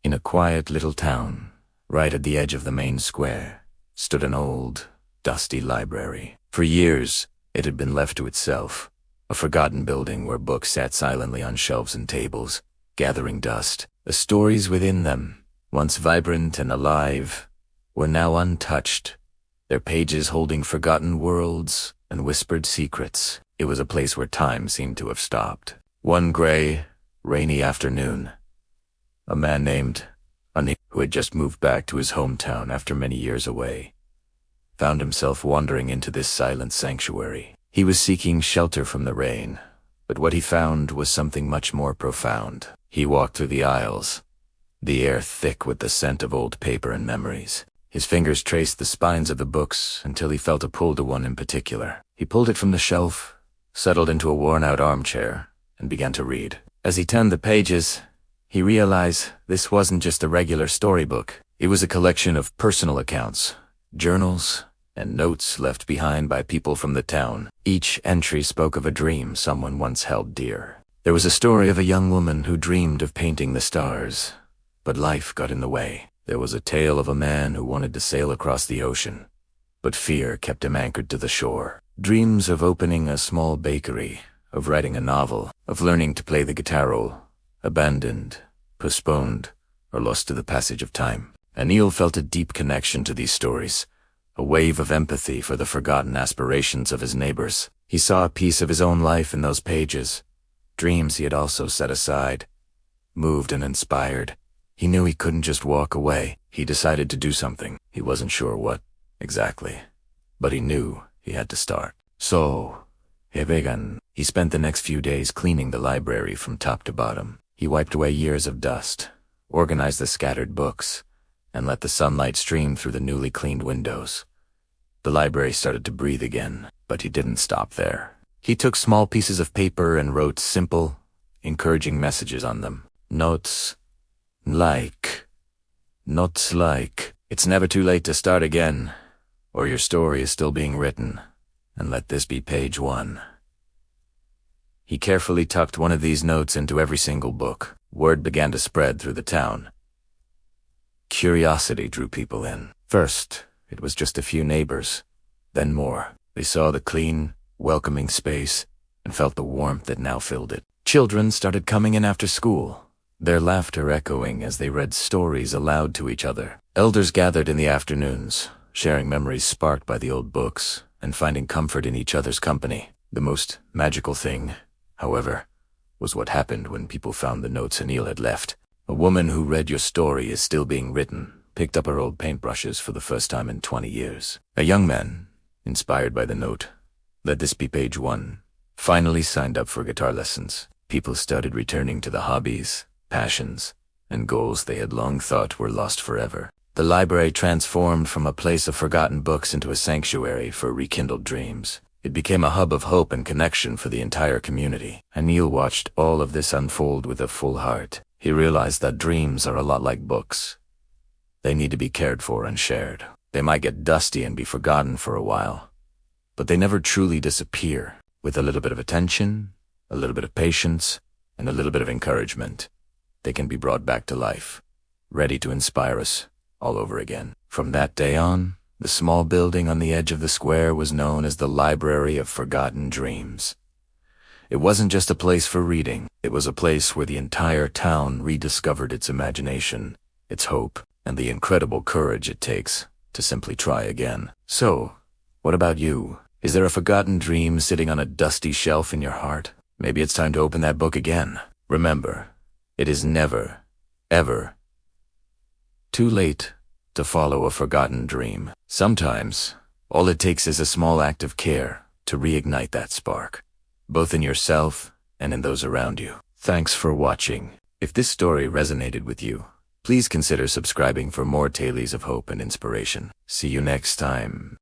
In a quiet little town, right at the edge of the main square, stood an old, dusty library. For years, it had been left to itself, a forgotten building where books sat silently on shelves and tables, gathering dust. The stories within them, once vibrant and alive, were now untouched, their pages holding forgotten worlds and whispered secrets. It was a place where time seemed to have stopped. One gray, rainy afternoon, a man named Anil, who had just moved back to his hometown after many years away, found himself wandering into this silent sanctuary. He was seeking shelter from the rain, but what he found was something much more profound. He walked through the aisles, the air thick with the scent of old paper and memories. His fingers traced the spines of the books until he felt a pull to one in particular. He pulled it from the shelf, settled into a worn-out armchair, and began to read. As he turned the pages, he realized this wasn't just a regular storybook. It was a collection of personal accounts, journals, and notes left behind by people from the town. Each entry spoke of a dream someone once held dear. There was a story of a young woman who dreamed of painting the stars, but life got in the way. There was a tale of a man who wanted to sail across the ocean, but fear kept him anchored to the shore. Dreams of opening a small bakery, of writing a novel, of learning to play the guitar, all abandoned, postponed, or lost to the passage of time. Anil felt a deep connection to these stories, a wave of empathy for the forgotten aspirations of his neighbors. He saw a piece of his own life in those pages, dreams he had also set aside. Moved and inspired, he knew he couldn't just walk away. He decided to do something. He wasn't sure what exactly, but he knew he had to start. So, he spent the next few days cleaning the library from top to bottom. He wiped away years of dust, organized the scattered books, and let the sunlight stream through the newly cleaned windows. The library started to breathe again, but he didn't stop there. He took small pieces of paper and wrote simple, encouraging messages on them. Notes like, it's never too late to start again, or your story is still being written, and let this be page 1. He carefully tucked one of these notes into every single book. Word began to spread through the town. Curiosity drew people in. First, it was just a few neighbors, then more. They saw the clean, welcoming space and felt the warmth that now filled it. Children started coming in after school, their laughter echoing as they read stories aloud to each other. Elders gathered in the afternoons, sharing memories sparked by the old books and finding comfort in each other's company. The most magical thing, however, was what happened when people found the notes Anil had left. A woman who read your story is still being written picked up her old paintbrushes for the first time in 20 years. A young man, inspired by the note, let this be page 1, finally signed up for guitar lessons. People started returning to the hobbies, passions, and goals they had long thought were lost forever. The library transformed from a place of forgotten books into a sanctuary for rekindled dreams. It became a hub of hope and connection for the entire community. Anil watched all of this unfold with a full heart. He realized that dreams are a lot like books. They need to be cared for and shared. They might get dusty and be forgotten for a while, but they never truly disappear. With a little bit of attention, a little bit of patience, and a little bit of encouragement, they can be brought back to life, ready to inspire us all over again. From that day on, the small building on the edge of the square was known as the Library of Forgotten Dreams. It wasn't just a place for reading. It was a place where the entire town rediscovered its imagination, its hope, and the incredible courage it takes to simply try again. So, what about you? Is there a forgotten dream sitting on a dusty shelf in your heart? Maybe it's time to open that book again. Remember, it is never, ever too late to follow a forgotten dream. Sometimes, all it takes is a small act of care to reignite that spark, both in yourself and in those around you. Thanks for watching. If this story resonated with you, please consider subscribing for more tales of hope and inspiration. See you next time.